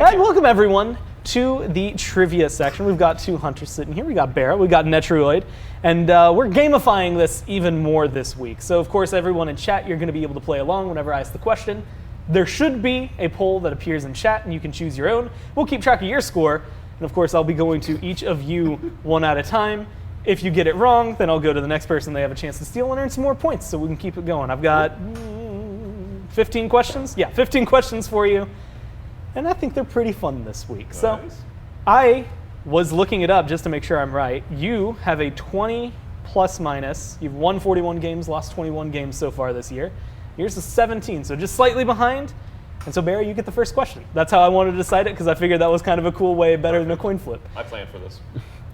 And welcome everyone to the trivia section. We've got two hunters sitting here. We got BaRRA, we got Netrioid, and we're gamifying this even more this week. So of course, everyone in chat, you're going to be able to play along whenever I ask the question. There should be a poll that appears in chat, and you can choose your own. We'll keep track of your score, and of course, I'll be going to each of you one at a time. If you get it wrong, then I'll go to the next person. They have a chance to steal and earn some more points, so we can keep it going. I've got 15 questions. Yeah, 15 questions for you. And I think they're pretty fun this week. Nice. So I was looking it up just to make sure I'm right. You have a 20 plus minus. You've won 41 games, lost 21 games so far this year. Yours is 17, so just slightly behind. And so, BaRRA, you get the first question. That's how I wanted to decide it, because I figured that was kind of a cool way, better than a coin flip. I planned for this.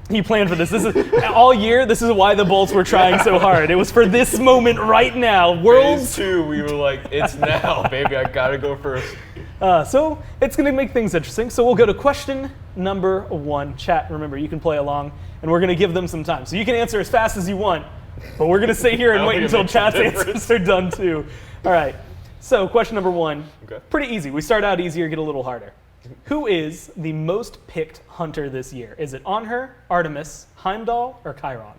You planned for this. This is all year. This is why the Bolts were trying so hard. It was for this moment right now. Phase 2, we were like, it's now, baby. I gotta go first. So it's going to make things interesting. So we'll go to question number 1. Chat, remember, you can play along, and we're going to give them some time. So you can answer as fast as you want, but we're going to sit here and wait until chat's answers are done too. All right. So question number 1, pretty easy. We start out easier, get a little harder. Who is the most picked hunter this year? Is it Anher, Artemis, Heimdall, or Chiron?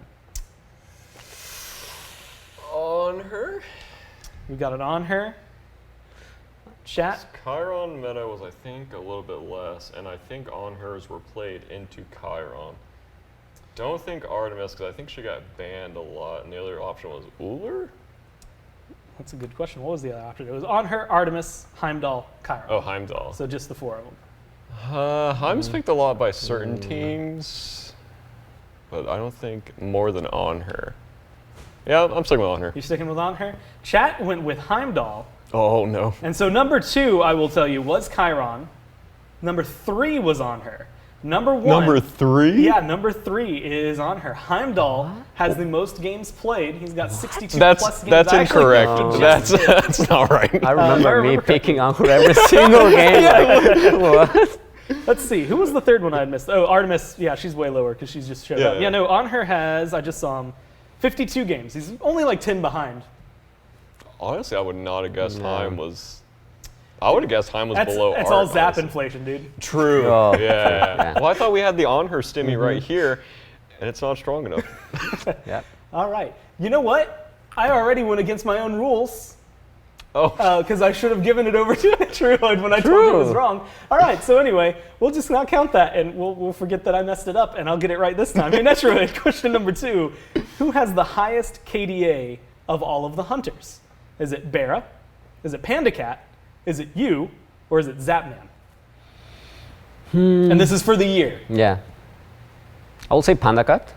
Anher? We got it Anher. Chat. Chiron meta was, I think, a little bit less, and I think Anhers were played into Chiron. Don't think Artemis, because I think she got banned a lot, and the other option was Ullr? That's a good question. What was the other option? It was Anher, Artemis, Heimdall, Chiron. Oh, Heimdall. So just the 4 of them. Heim's picked a lot by certain teams, but I don't think more than Anher. Yeah, I'm sticking with Anher. You're sticking with Anher? Chat went with Heimdall. Oh, no. And so number 2, I will tell you, was Chiron. Number 3 was Anher. Number 1. Number 3? Yeah, number 3 is Anher. Heimdall has the most games played. He's got 62 plus games. That's incorrect. That's not right. I remember me picking Anher every single game. What? Let's see. Who was the third one I had missed? Oh, Artemis. Yeah, she's way lower because she's just showed up. Yeah, no, Anher has, I just saw him, 52 games. He's only like 10 behind. Honestly, I would not have guessed Heim was... I would have guessed Heim was below Art. It's all Zap inflation, dude. True. Oh, yeah. Well, I thought we had the Anher stimmy right here, and it's not strong enough. Yeah. All right. You know what? I already went against my own rules. Oh. Because I should have given it over to Netrioid when I told you it was wrong. All right. So anyway, we'll just not count that, and we'll forget that I messed it up, and I'll get it right this time. Hey, Netrioid, question number 2. Who has the highest KDA of all of the hunters? Is it BaRRA? Is it PandaCat? Is it you, or is it Zapman? And this is for the year. Yeah. I will say PandaCat.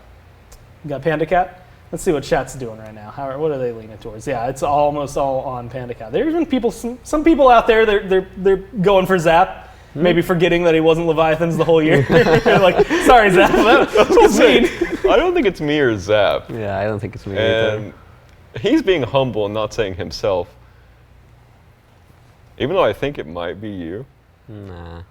You got PandaCat? Let's see what chat's doing right now. What are they leaning towards? Yeah, it's almost all on PandaCat. There's even people, some people out there, they're going for Zap, maybe forgetting that he wasn't Leviathans the whole year. Like, sorry, Zap, that was mean. I don't think it's me or Zap. Yeah, I don't think it's me either. He's being humble and not saying himself. Even though I think it might be you. Nah.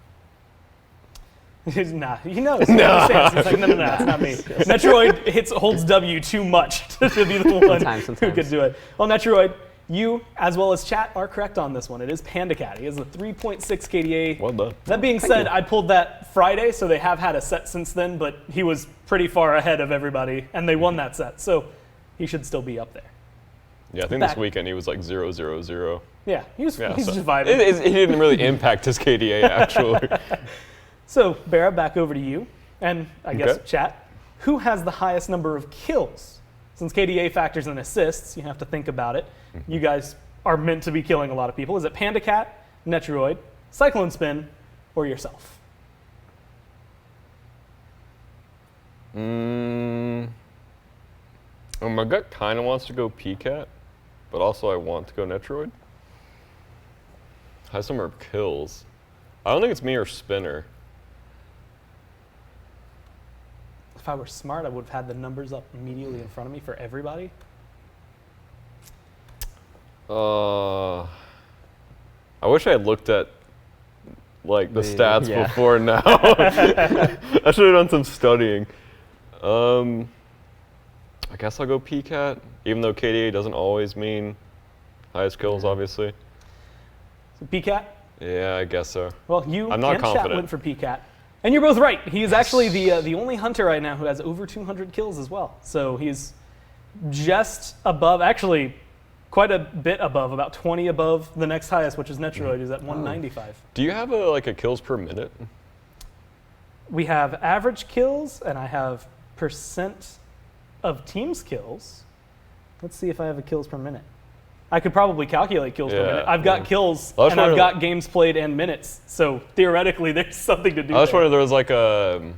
Nah, he knows. He understands. He's like, no, it's not me. Netrioid holds W too much to be the one who could do it. Well, Netrioid, you, as well as chat, are correct on this one. It is PandaCat. He has a 3.6 KDA. Well done. That being said, I pulled that Friday, so they have had a set since then, but he was pretty far ahead of everybody, and they won that set. So he should still be up there. Yeah, I think this weekend he was like 0-0-0. Yeah, he's just vibing. He didn't really impact his KDA, actually. So, BaRRA, back over to you, and I guess chat. Who has the highest number of kills? Since KDA factors in assists, you have to think about it. You guys are meant to be killing a lot of people. Is it PandaCat, Netrioid, Cyclone Spin, or yourself? My gut kind of wants to go PCat, but also I want to go Netrioid. Highest number of kills. I don't think it's me or Spinner. If I were smart, I would have had the numbers up immediately in front of me for everybody. I wish I had looked at like the stats before now. I should have done some studying. I guess I'll go PCat, even though KDA doesn't always mean highest kills, obviously. So PCat, Yeah, I guess so. Well, you I'm not and Chat confident. went for PCAT. And you're both right. He is actually the only hunter right now who has over 200 kills as well. So he's just above, actually quite a bit above, about 20 above the next highest, which is Netrioid, who's at 195. Do you have a kills per minute? We have average kills, and I have percent of team's kills. Let's see if I have a kills per minute. I could probably calculate kills per minute. I've got kills, and I've got games played and minutes. So theoretically, there's something to do. I was wondering there was like a.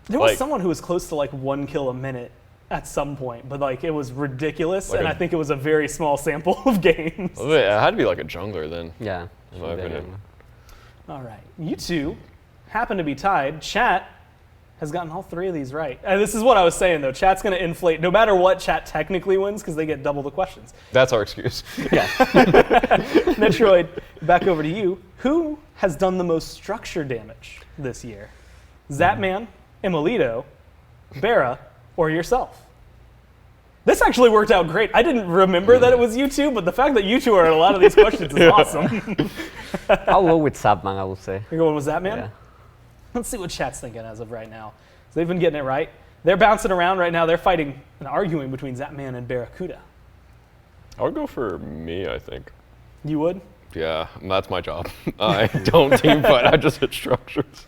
There was someone who was close to like 1 kill a minute at some point, but like it was ridiculous, and I think it was a very small sample of games. It had to be like a jungler then. Yeah. In my opinion. All right, you two happen to be tied. Chat has gotten all 3 of these right. And this is what I was saying though. Chat's going to inflate. No matter what, Chat technically wins because they get double the questions. That's our excuse. Yeah. Netrioid, back over to you. Who has done the most structure damage this year? Zapman, Emilito, BaRRA, or yourself? This actually worked out great. I didn't remember that it was you two, but the fact that you two are in a lot of these questions is awesome. I'll go with Zapman, I would say. You're going with Zapman? Yeah. Let's see what Chat's thinking as of right now. So they've been getting it right. They're bouncing around right now. They're fighting and arguing between Zapman and BaRRaCCuDDa. I would go for me, I think. You would? Yeah, that's my job. I don't team fight, I just hit structures.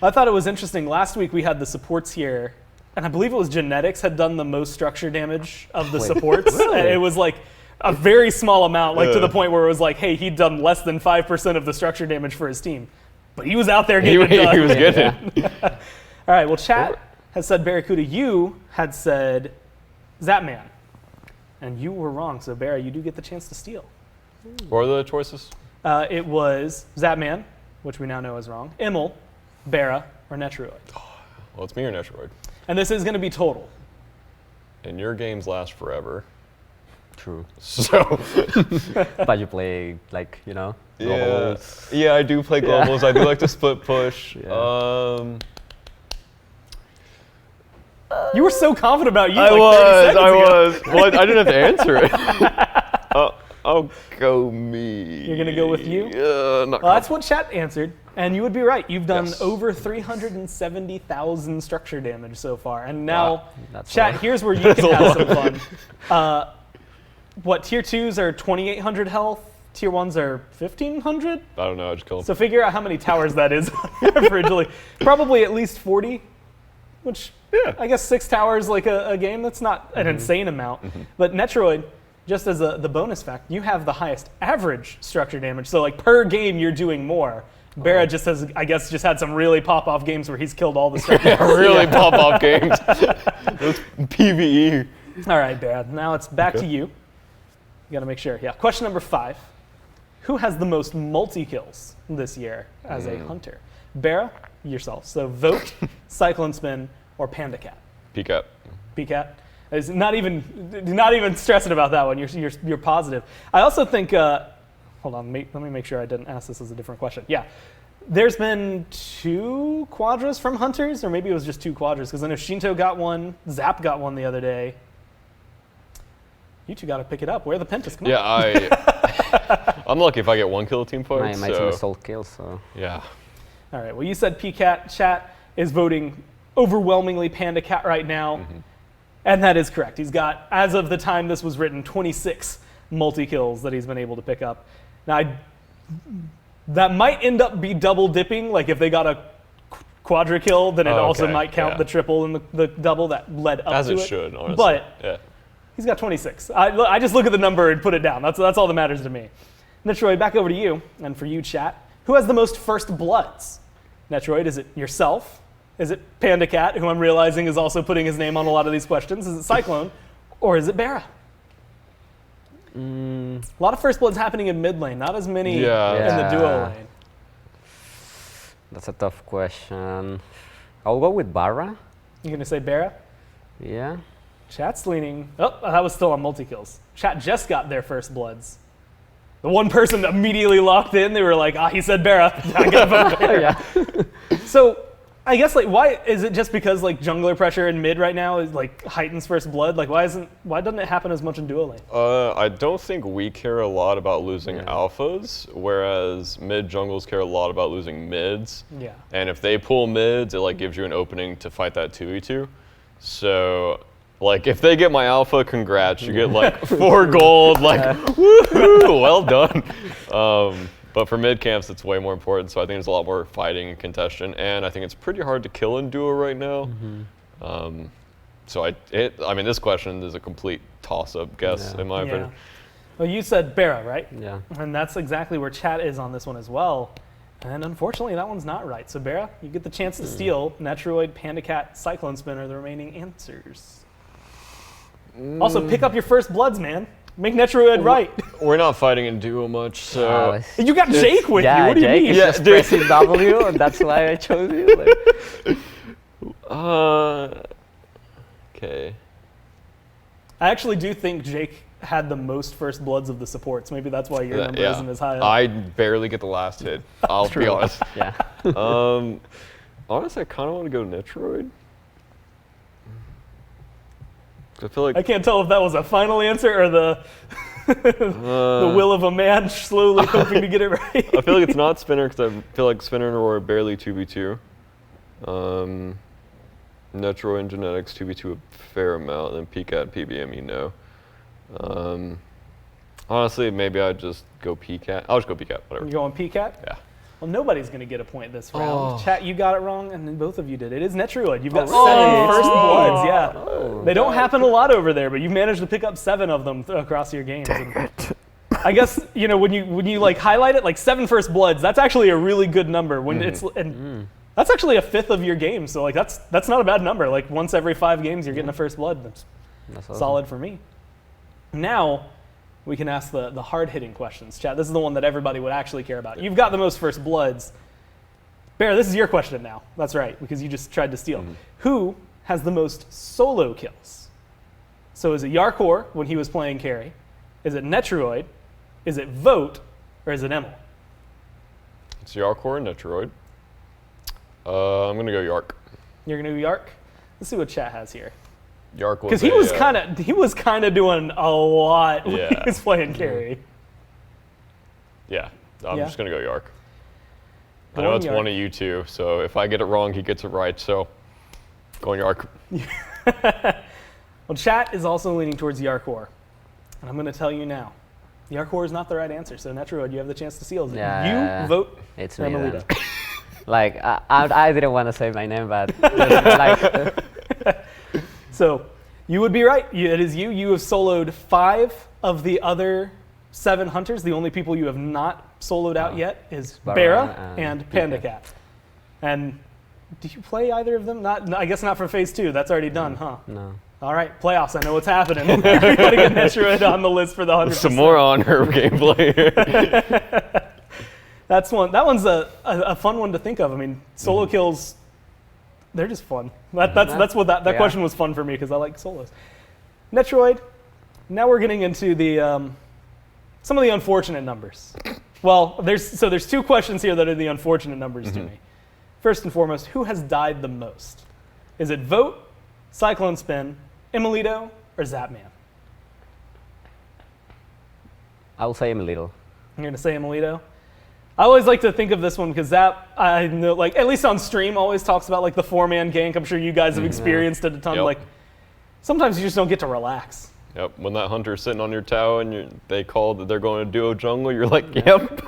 I thought it was interesting. Last week we had the supports here, and I believe it was Genetics had done the most structure damage of the supports. Really? And it was like a very small amount, like to the point where it was like, hey, he'd done less than 5% of the structure damage for his team. But he was out there getting it done. He was getting it. All right, well, Chat has said BaRRaCCuDDa. You had said Zapman. And you were wrong, so BaRRA, you do get the chance to steal. What are the choices? It was Zapman, which we now know is wrong, Emil, BaRRA, or Netrioid. Well, it's me or Netrioid. And this is going to be total. And your games last forever. True. So. But you play, like, you know, Yeah, globals. yeah, I do play globals. I do like to split push. You were so confident about you. I was. Well, I didn't have to answer it. I'll go me. You're gonna go with you? Not Well, that's what Chat answered, and you would be right. You've done Yes. over 370,000 structure damage so far, and now, That's Chat, a lot. here's where you can have some fun. What tier 2s are 2,800 health? Tier 1s are 1,500? I don't know. I just killed him. So figure out how many towers that is averagely. Probably at least 40, which I guess 6 towers like a game. That's not an insane amount. But Netrioid, just as the bonus fact, you have the highest average structure damage. So like per game, you're doing more. BaRRA just has, I guess, just had some really pop-off games where he's killed all the structure. Really pop-off games. Those PvE. All right, BaRRA, now it's back to you. You gotta make sure. Yeah, question number 5. Who has the most multi-kills this year as a hunter? BaRRA, yourself. So vote, Cyclone Spin, or Panda Cat. PCAT. PCAT. It's not even stressing about that one. You're positive. I also think. Hold on. Let me make sure I didn't ask this as a different question. Yeah, there's been 2 quadras from hunters, or maybe it was just 2 quadras because I know Shinto got one, Zap got one the other day. You two got to pick it up. Where are the pentas? Come on. I'm lucky if I get 1 kill team fight. my team is all kills, so. Yeah. All right. Well, you said PCAT. Chat is voting overwhelmingly Panda Cat right now. And that is correct. He's got, as of the time this was written, 26 multi-kills that he's been able to pick up. Now, that might end up be double dipping. Like if they got a quadra kill, then it also might count the triple and the double that led up As to it. it should, honestly. But he's got 26. I just look at the number and put it down. That's all that matters to me. Netrioid, back over to you. And for you, Chat, who has the most first bloods? Netrioid, is it yourself? Is it Panda Cat, who I'm realizing is also putting his name on a lot of these questions? Is it Cyclone? Or is it BaRRA? A lot of first bloods happening in mid lane, not as many in the duo lane. That's a tough question. I'll go with BaRRA. You're going to say BaRRA? Yeah. Chat's leaning. Oh, that was still on multi-kills. Chat just got their first bloods. The one person immediately locked in, they were like, he said BaRRA. I gotta vote BaRRA. So, I guess like why is it just because like jungler pressure in mid right now is like heightens first blood? Like why doesn't it happen as much in duo lane? I don't think we care a lot about losing alphas, whereas mid jungles care a lot about losing mids. Yeah. And if they pull mids, it like gives you an opening to fight that 2v2. So like if they get my alpha, congrats, you get like 4 gold, like woohoo, well done. But for mid camps, it's way more important. So I think there's a lot more fighting and contention, and I think it's pretty hard to kill in duo right now. So I mean, this question is a complete toss-up guess in my opinion. Well, you said BaRRA, right? Yeah. And that's exactly where chat is on this one as well. And unfortunately, that one's not right. So BaRRA, you get the chance to steal Netrioid, PandaCat, Cyclone Spin are the remaining answers. Also, pick up your first bloods, man. Make Netrioid right. We're not fighting in duo much, so You got Jake with you. What do you Jake mean? is just pressing W, and that's why I chose you. Like. Okay. I actually do think Jake had the most first bloods of the supports. Maybe that's why your number isn't as high. I barely get the last hit. I'll be honest. Yeah. Honestly, I kind of want to go Netrioid. I feel like I can't tell if that was a final answer or the the will of a man slowly hoping to get it right. I feel like it's not Spinner because I feel like Spinner and Aurora are barely 2v2. Netrioid and Genetics 2v2 a fair amount, and then PCAT, PBM, honestly, maybe I'd just go PCAT. I'll just go PCAT, whatever. You going PCAT? Yeah. Well, nobody's going to get a point this round. Chat, you got it wrong, and then both of you did. It is Netrioid. You've got 7 first bloods. Yeah. They don't happen a lot over there, but you've managed to pick up 7 of them across your games. I guess when you like highlight it, like 7 first bloods. That's actually a really good number. When that's actually a fifth of your game. So like that's not a bad number. Like once every 5 games, you're getting a first blood. That's awesome. Solid for me. Now, we can ask the hard-hitting questions. Chat, this is the one that everybody would actually care about. You've got the most first bloods. BaRRA, this is your question now. That's right, because you just tried to steal. Who has the most solo kills? So is it Yarkor when he was playing carry? Is it Netrioid? Is it Vote? Or is it Emil? It's Yarkor and Netrioid. I'm going to go Yark. You're going to go Yark? Let's see what chat has here. Yark was because he was kind of doing a lot when he was playing carry. Yeah, I'm just gonna go Yark. I Going know it's Yark. one of you two, so if I get it wrong, he gets it right. So, going Yark. Well, chat is also leaning towards Yarkor, and I'm gonna tell you now, Yarkor is not the right answer. So Netrioid, you have the chance to seal. You vote. It's me. Emilita. Like I didn't want to say my name, but like. So you would be right. It is you. You have soloed 5 of the other 7 hunters. The only people you have not soloed out yet is BaRRA and PandaCat. And do you play either of them? Not. I guess not for phase 2. That's already done, huh? No. All right, playoffs. I know what's happening. We got to get Netrioid on the list for the 100%. Some more honor gameplay. That one's a fun one to think of. I mean, solo kills. They're just fun. That's what that question was fun for me because I like solos. Netrioid. Now we're getting into the some of the unfortunate numbers. Well, there's 2 questions here that are the unfortunate numbers to me. First and foremost, who has died the most? Is it Vote, Cyclone Spin, Emilito, or Zapman? I will say Emilito. I'm gonna say Emilito. I always like to think of this one because Zap, I know, like at least on stream, always talks about like the 4-man gank. I'm sure you guys have experienced it a ton. Yep. Like sometimes you just don't get to relax. Yep. When that hunter's sitting on your tower and they call that they're going to duo jungle, you're like, yep.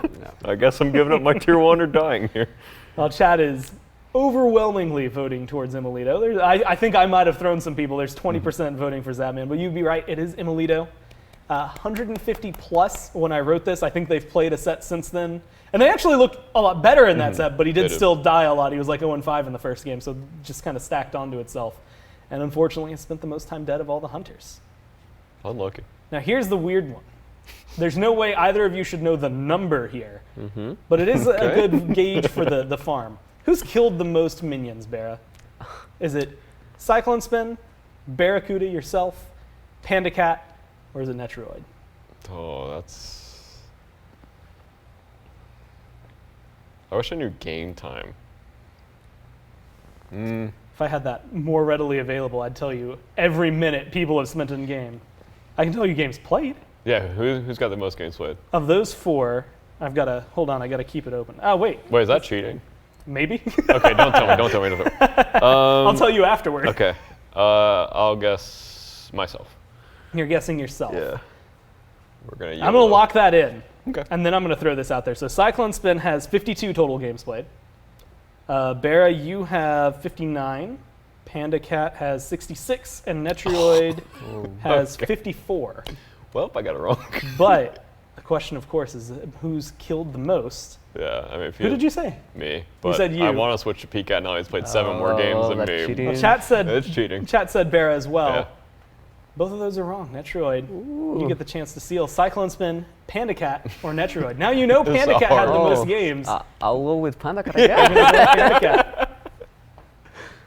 I guess I'm giving up my tier 1 or dying here. Well, chat is overwhelmingly voting towards Emilito. I think I might have thrown some people. There's 20% voting for Zapman, but you'd be right. It is Emilito. 150 plus when I wrote this. I think they've played a set since then. And they actually looked a lot better in that set, but he did still die a lot. He was like 0-5 in the first game, so just kind of stacked onto itself. And unfortunately, he spent the most time dead of all the hunters. Unlucky. Now here's the weird one. There's no way either of you should know the number here, but it is a good gauge for the farm. Who's killed the most minions, BaRRA? Is it Cyclone Spin, BaRRaCCuDDa yourself, PandaCat, or is it Netrioid? Oh, that's... I wish I knew game time. If I had that more readily available, I'd tell you every minute people have spent in game. I can tell you games played. Yeah, who's got the most games played? Of those 4, I've got to, hold on, I got to keep it open. Oh, wait. Wait, is that cheating? Maybe? Okay, don't tell me, don't tell me. I'll tell you afterward. Okay, I'll guess myself. You're guessing yourself. Yeah. I'm going to lock that in. Okay. And then I'm going to throw this out there. So Cyclone Spin has 52 total games played. BaRRa, you have 59. Panda Cat has 66. And Netrioid has 54. Well, I got it wrong. But the question, of course, is who's killed the most? Yeah, I mean, Who did you say? Me. But said you. I want to switch to PCAT now. He's played 7 more games than that's me. cheating. Well, chat said It's cheating. Chat said BaRRa as well. Yeah. Both of those are wrong. Netrioid, you get the chance to seal Cyclone Spin, Panda Cat, or Netrioid. Now you know Panda Cat had the most games. I'll go with Panda Cat You're again. gonna say Panda Cat.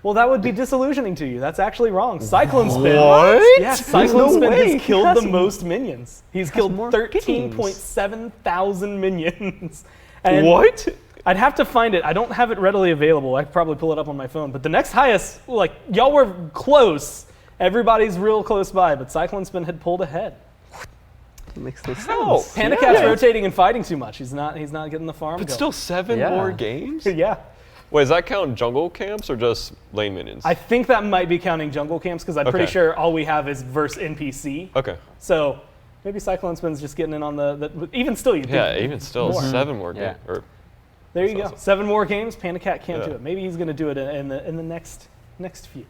Well, that would be disillusioning to you. That's actually wrong. Cyclone Spin. What? Yes, Cyclone no Spin way. has killed the most minions. He's killed more 13.7 thousand minions. And What? I'd have to find it. I don't have it readily available. I could probably pull it up on my phone. But the next highest, like, y'all were close. Everybody's real close by, but Cyclone Spin had pulled ahead. Makes no sense. How? Panda Cat's rotating and fighting too much. He's not getting the farm But going. still 7 Yeah. more games? Yeah. Wait, does that count jungle camps or just lane minions? I think that might be counting jungle camps because I'm pretty Okay. sure all we have is verse NPC. Okay. So maybe Cyclone Spin's just getting in on the even still, you'd Yeah, think even still, more. 7 more Yeah. games. Or There you go. awesome. 7 more games. Panda Cat can't do Yeah. it. Maybe he's going to do it in the next few.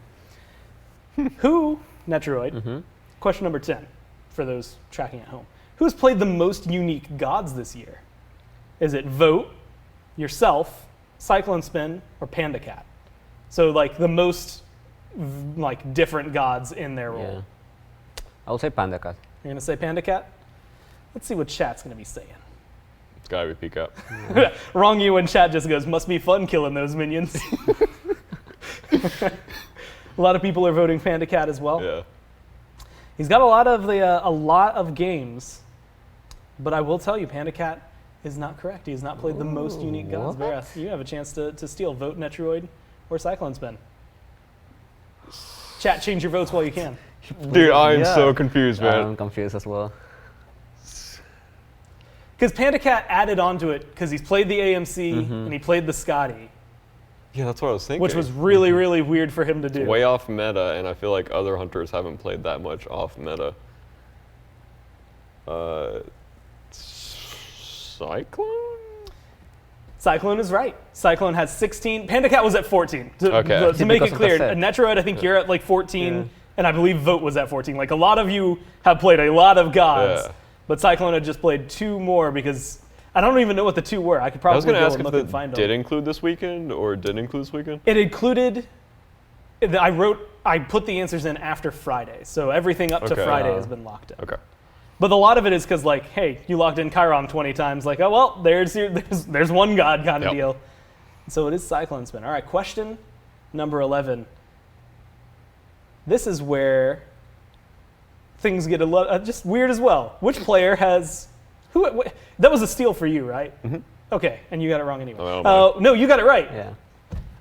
Who, Netrioid, question number 10 for those tracking at home. Who's played the most unique gods this year? Is it Vote, yourself, Cyclone Spin, or Panda Cat? So like the most like different gods in their role. Yeah. I'll say Panda Cat. You're going to say Panda Cat? Let's see what chat's going to be saying. it's gotta be PCAT. Wrong you when chat just goes, must be fun killing those minions. A lot of people are voting Panda Cat as well. Yeah. He's got a lot of games, but I will tell you, Panda Cat is not correct. He has not played the most unique gods. what? BaRRa, you have a chance to steal. Vote Netrioid or Cyclone Spin. Chat, change your votes while you can. Dude, I'm Yeah. so confused, man. I'm confused as well. Because Panda Cat added onto it because he's played the AMC and he played the Scotty, Yeah, that's what I was thinking. which was really, really weird for him to do. way off meta, and I feel like other hunters haven't played that much off meta. Cyclone? Cyclone is right. Cyclone has 16. Panda Cat was at 14. Okay. To make it Because of the clear, set. Netrioid, I think you're at like 14, Yeah. and I believe Vote was at 14. Like a lot of you have played a lot of gods, Yeah. but Cyclone had just played 2 more because I don't even know what the 2 were. I could I probably was gonna go ask and if look and find it did them. include this weekend or didn't include this weekend. It included. I put the answers in after Friday, so everything up to Okay. Friday has been locked in. Okay. But a lot of it is because, like, hey, you logged in Chiron 20 times. Like, oh, well, there's one god kind of Yep. deal. So it is Cyclone Spin. All right, question number 11. This is where things get a lot just weird as well. Which player has that was a steal for you, right? Mm-hmm. Okay, and you got it wrong anyway. Oh, no, you got it right. Yeah.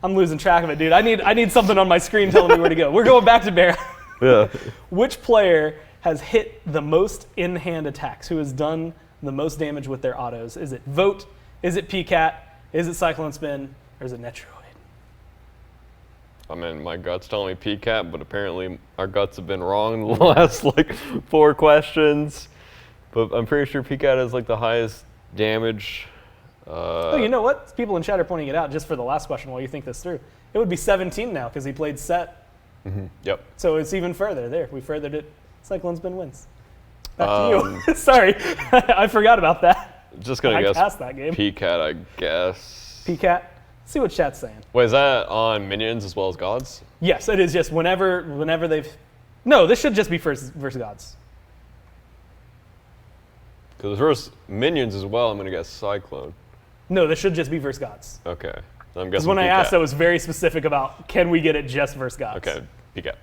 I'm losing track of it, dude. I need something on my screen telling me where to go. We're going back to BaRRa. Yeah. Which player has hit the most in-hand attacks? Who has done the most damage with their autos? Is it Vote? Is it PCAT? Is it Cyclone Spin? Or is it Netrioid? I mean, my gut's telling me PCAT, but apparently our guts have been wrong in the last like 4 questions. But I'm pretty sure PCAT has like the highest damage. Oh, you know what? People in chat are pointing it out just for the last question while you think this through. It would be 17 now because he played set. Yep. So it's even further. There, we furthered it. Cyclone Spin wins. Back to you. Sorry, I forgot about that. Just gonna I guess cast that game. PCAT, I guess. PCAT. See what chat's saying. Wait, is that on minions as well as gods? Yes, it is just whenever they've. No, this should just be versus gods. Because versus minions as well, I'm gonna guess Cyclone. No, this should just be versus gods. Okay. I'm Because guessing when I PCAT. asked, I was very specific about can we get it just versus gods. Okay, PCAT.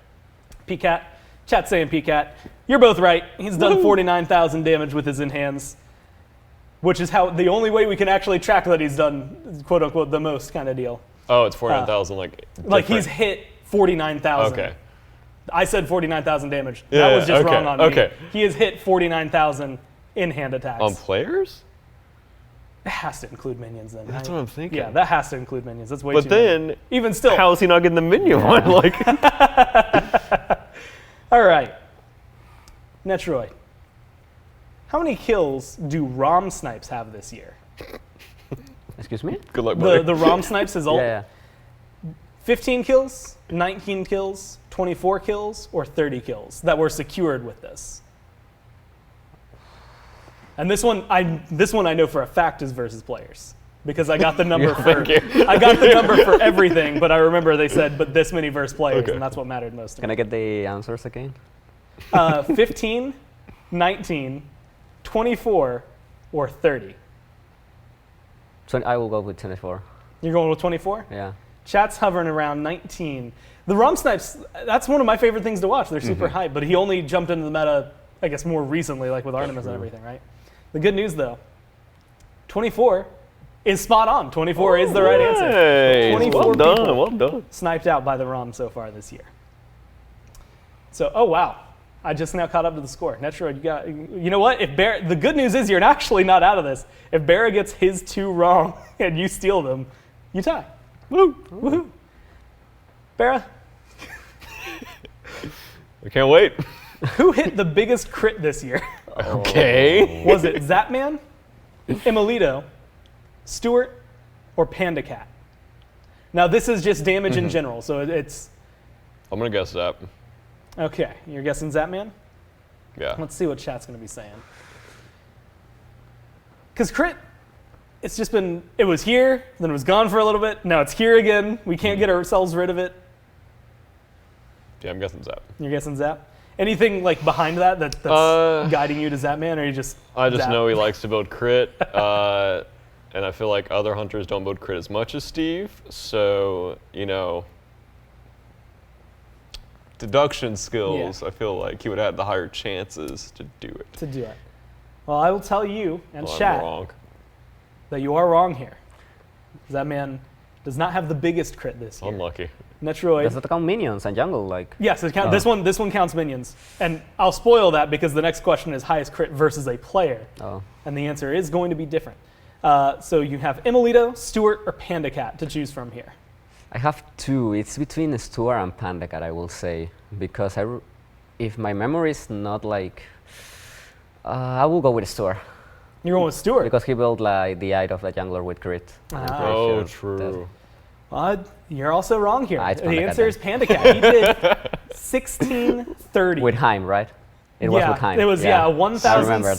PCAT. Chat's saying PCAT. You're both right. He's done 49,000 damage with his in-hands, which is how the only way we can actually track that he's done, quote unquote, the most kind of deal. Oh, it's 49,000. Like he's hit 49,000. Okay. I said 49,000 damage. Yeah, that was just okay, wrong on me. okay. He has hit 49,000 in-hand attacks. On players? It has to include minions then. That's right? what I'm thinking. Yeah, that has to include minions. That's way But too then, many. Even still. how is he not getting the minion one? Like, All right. Netrioid. How many kills do ROM snipes have this year? Excuse me? good luck, buddy. The ROM snipes is all Yeah. 15 kills, 19 kills, 24 kills, or 30 kills that were secured with this. And this one I know for a fact is versus players because I got the number I got the number for everything, but I remember they said but this many versus players, and that's what mattered most to Can me. I get the answers again? 15, 19, 24, or 30. So I will go with 24. You're going with 24? Yeah. Chat's hovering around 19. The ROM snipes, that's one of my favorite things to watch. They're super hype, but he only jumped into the meta, I guess, more recently, like with Artemis and everything, right? The good news, though, 24 is spot on. 24 is the right answer. Hey, 24 well done, people well done. sniped out by the ROM so far this year. So, oh wow, I just now caught up to the score. Netrioid, you know what? If the good news is you're actually not out of this. If BaRRA gets his 2 wrong and you steal them, you tie. Woo! Woohoo! BaRRA, I can't wait. who hit the biggest crit this year? Okay. Was it Zapman, Imolito, Stuart, or Panda Cat? Now this is just damage in general, so it's I'm gonna guess that. okay. You're guessing Zapman? Yeah. Let's see what chat's gonna be saying. Because crit, it's just been, it was here, then it was gone for a little bit, now it's here again. We can't get ourselves rid of it. Yeah, I'm guessing Zap. You're guessing Zap? Anything like behind that's guiding you to Zapman, or you just I just Zap? know he likes to build crit, and I feel like other hunters don't build crit as much as Steve. So, you know, deduction skills, Yeah. I feel like he would have the higher chances to do it. to do it. Well, I will tell you and Well, I'm chat wrong. that you are wrong here. Zapman does not have the biggest crit this year. Unlucky. Netrioid. Does that count minions and jungle? Like, Yes, it count, this one counts minions. And I'll spoil that because the next question is highest crit versus a player. oh, And the answer is going to be different. So you have Imolito, Stuart, or Panda Cat to choose from here. I have 2. It's between Stuart and Panda Cat, I will say, because if my memory is not like, I will go with Stuart You're going with Stuart. because he built like the eye of the jungler with crit. And I'm pretty Oh, sure true. You're also wrong here. It's The Panda Cat answer then. is Panda Cat. He did 1630. with Heim, right? It was with Heim. It was, I remember that.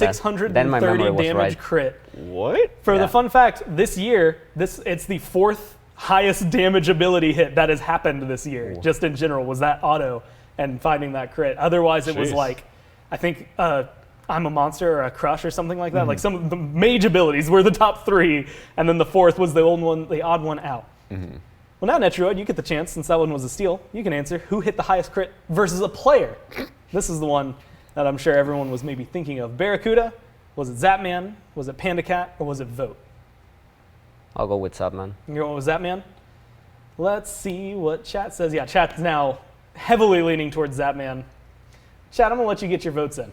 Then my 1,630 memory was damage right. crit. What? For Yeah. the fun fact, this year, it's the 4th highest damage ability hit that has happened this year, Ooh. just in general, was that auto and finding that crit. Otherwise, it was Jeez. like, I think I'm a Monster or a Crush or something like that. Like some of the mage abilities were the top 3, and then the 4th was the odd one out. Well, now, Netrioid, you get the chance, since that one was a steal, you can answer who hit the highest crit versus a player. This is the one that I'm sure everyone was maybe thinking of. BaRRaCCuDDa, was it Zapman, was it Panda Cat, or was it Vote? I'll go with Zapman. You're going with Zapman? Let's see what chat says. Yeah, chat's now heavily leaning towards Zapman. Chat, I'm going to let you get your votes in.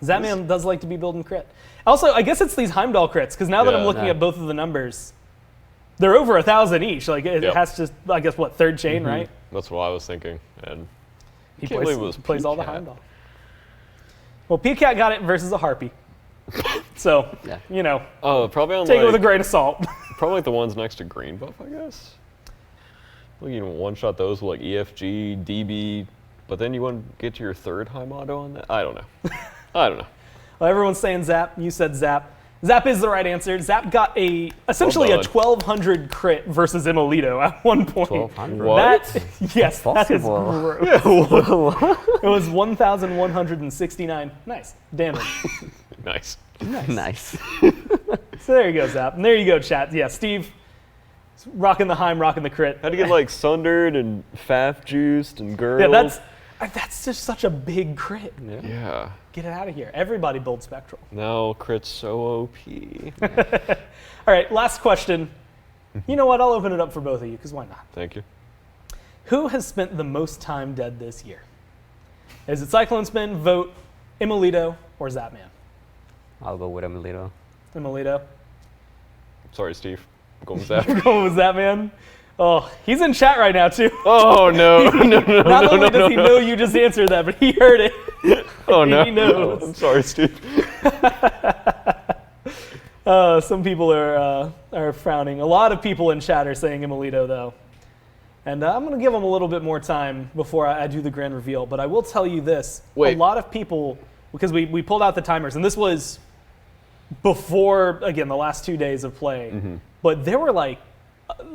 Zapman does like to be building crit. Also, I guess it's these Heimdall crits, because now that I'm Yeah. looking at both of the numbers, they're over 1,000 each. Like it Yep. has to, I guess, what, 3rd chain, right? That's what I was thinking. And He Can't plays, believe it was plays all the P-Cat. Heimdall. Well, P-Cat got it versus a Harpy. So, Yeah. you know, oh, probably on take it with a like, grain of salt. probably like the ones next to green buff, I guess. Like you can one shot those with like EFG, DB, but then you wouldn't get to your 3rd high motto on that. I don't know. I don't know. Well, everyone's saying Zap. You said Zap. Zap is the right answer. Zap got essentially a done. 1,200 crit versus Imolito at one point. 1200. What? That, yes, that is Possible. gross. It was 1,169. Nice damage. Nice. Nice. So there you go, Zap. And there you go, chat. Yeah, Steve, rocking the Heim, rocking the crit. Had to get like sundered and faff juiced and girls. Yeah, that's just such a big crit. Yeah. Get it out of here. Everybody build Spectral. Now crit's so OP. All right, last question. You know what? I'll open it up for both of you, because why not? Thank you. Who has spent the most time dead this year? Is it Cyclone Spin, Vote, Imolito, or Zapman? I'll go with Emilito. Imolito. Sorry, Steve. I'm going with that. What was that, man? Oh, he's in chat right now, too. Oh, no. Not only does he know you just answered that, but he heard it. Oh, no. He knows. I'm sorry, Steve. Some people are frowning. A lot of people in chat are saying Imolito, though. And I'm going to give him a little bit more time before I do the grand reveal. But I will tell you this. Wait. A lot of people, because we pulled out the timers, and this was before, again, the last 2 days of play. But there were like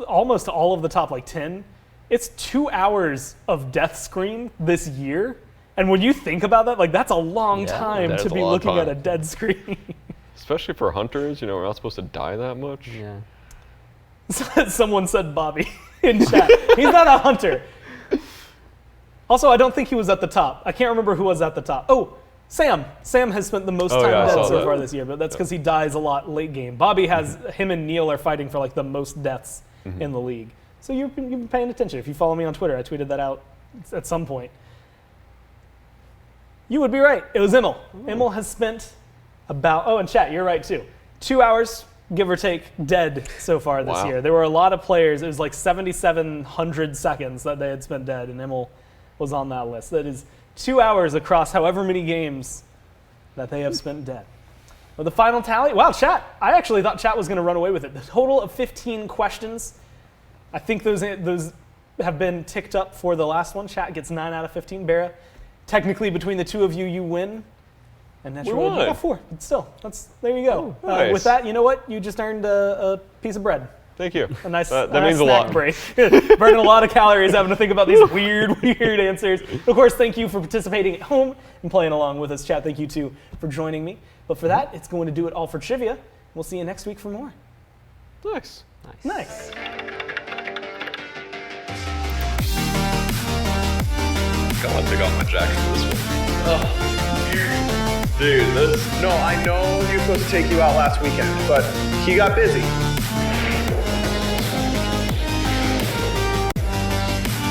almost all of the top 10. It's 2 hours of death screen this year. And when you think about that, that's a long time that to is a be long looking time. at a dead screen. Especially for hunters, we're not supposed to die that much. Yeah. Someone said Bobby in chat. He's not a hunter. Also, I don't think he was at the top. I can't remember who was at the top. Oh, Sam. Sam has spent the most time yeah, I dead saw so that. far this year, but that's because he dies a lot late game. Bobby has, him and Neil are fighting for the most deaths in the league. So you've been paying attention. If you follow me on Twitter, I tweeted that out at some point. You would be right. It was Immel. Immel has spent and chat, you're right too. 2 hours, give or take, dead so far this year. There were a lot of players. It was 7,700 seconds that they had spent dead, and Immel was on that list. That is 2 hours across however many games that they have spent dead. But the final tally, wow, chat. I actually thought chat was going to run away with it. The total of 15 questions. I think those have been ticked up for the last one. Chat gets 9 out of 15. BaRRA, technically between the two of you, you win. And Netrioid, won. you got 4. But still, there you go. Oh, nice. With that, you know what? You just earned a piece of bread. Thank you. A nice, that a nice means a snack lot. break. Burning a lot of calories having to think about these weird answers. Of course, thank you for participating at home and playing along with us, chat. Thank you, too, for joining me. But for that, it's going to do it all for trivia. We'll see you next week for more. Nice. Nice. God, take off my jacket for this one. Dude, No, I know he was supposed to take you out last weekend, but he got busy.